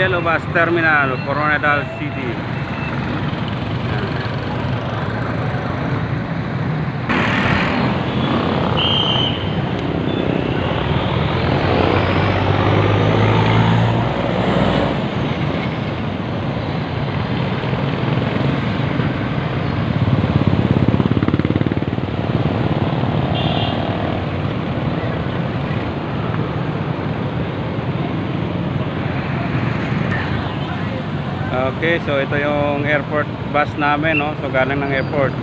Yellow Bus Terminal, Coronadal City. Okay, so ito yung airport bus namin, no? So galing ng airport.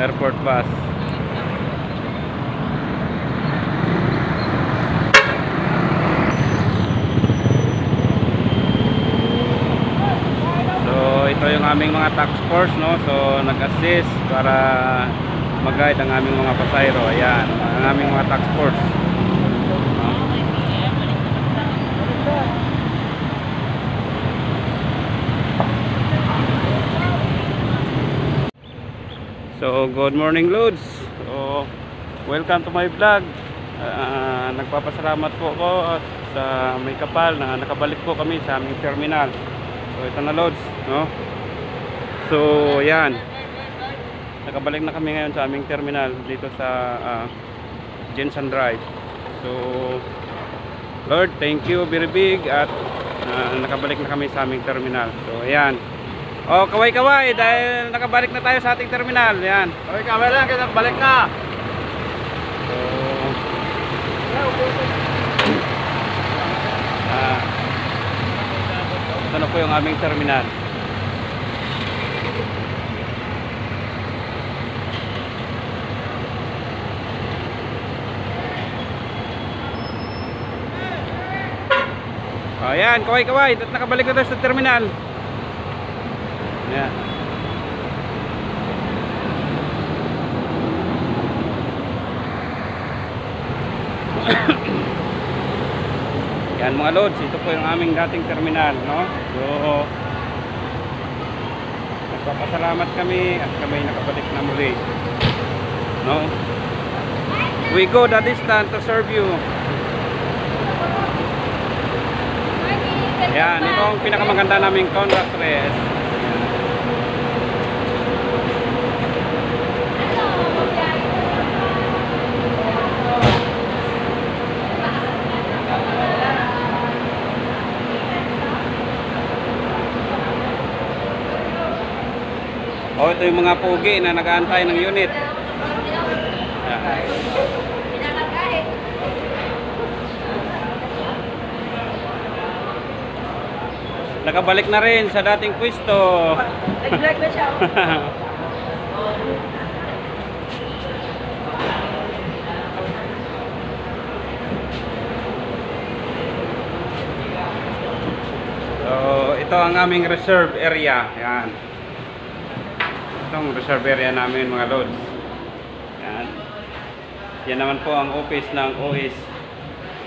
Airport bus. So ito yung aming mga task force, no? So nag-assist para mag-guide ang aming mga pasahero. Ayan, ang aming mga task force. So good morning Lods. So welcome to my vlog. Nagpapasalamat po ako sa may kapal na nakabalik po kami sa aming terminal. So ito na Lods, no? So yan, nakabalik na kami ngayon sa aming terminal dito sa Jensen Drive. So Lord, thank you very big at nakabalik na kami sa aming terminal. So ayan. Oh, kaway-kaway dahil nakabalik na tayo sa ating terminal. Yan. Kaway-kaway lang, kaya balik na. So, ito na po yung aming terminal. Ayan, kaway-kaway, nakabalik na tayo sa terminal. Yan. Yan mga Lods, ito po yung aming dating terminal, no? So nagpapasalamat kami at kami nakabalik na muli, no? We go the distance to serve you. Yan, ito ang pinakamaganda naming conductress. Oh, ito yung mga pugi na nag-aantay ng unit. Nakabalik na rin sa dating pwesto. Nag-vlog na siya. So, ito ang aming reserve area. Yan. Itong reserve area namin mga Lods. Yan. Yan naman po ang office ng OS.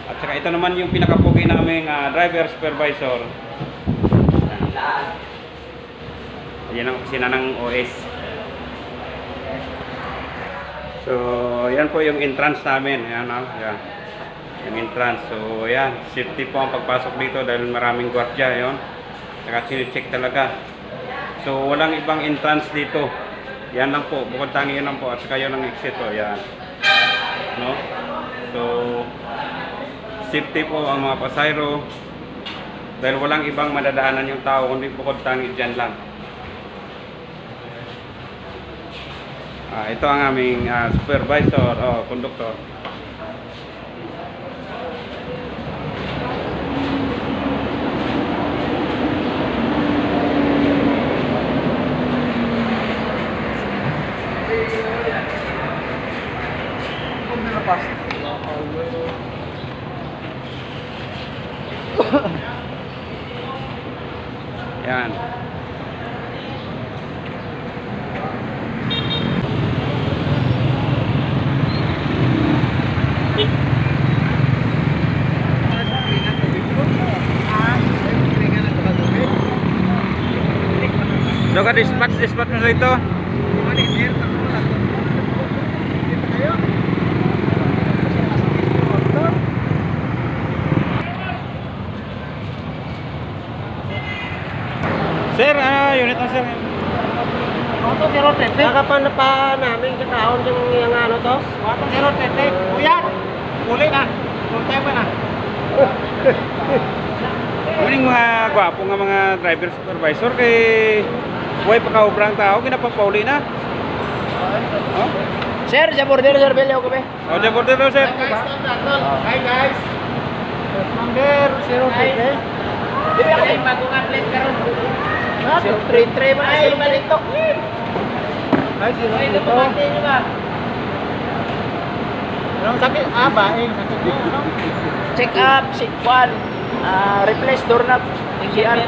At saka ito naman yung pinakapugi naming driver supervisor. Yan ang opisina ng OS. So yan po yung entrance namin. Yan, yan. Yung entrance. So yan, safety po ang pagpasok dito dahil maraming gwardiya. Yan. Saka sinicheck talaga. So walang ibang entrance dito. Yan lang po, bukod tangi yun lang po. At saka yun ang exit po. Yan, no? So safety po ang mga pasahero dahil walang ibang madadaanan yung tao kundi bukod tangi dyan lang. Ito ang aming supervisor o conductor. Yan. So ka dispatch mo dito. pa namin kakaon yung ano to. 4-0, Kuya, uli na. Full time na. Muling mga gwapo nga mga driver supervisor kay buhay pa kaubrang tao, ginapapauli na. Oh? Sir, sa border, sir, beliw ko be. O, dyan po dito, sir. Hi guys. Number 0-7. Di ba ako bagong upload karon? 033 man ay balitok. Hi, 0-7. niyo ba? Anong sakit? Baing. Sakit niya, ano? Check up, si Juan. Replace doorknob. CR.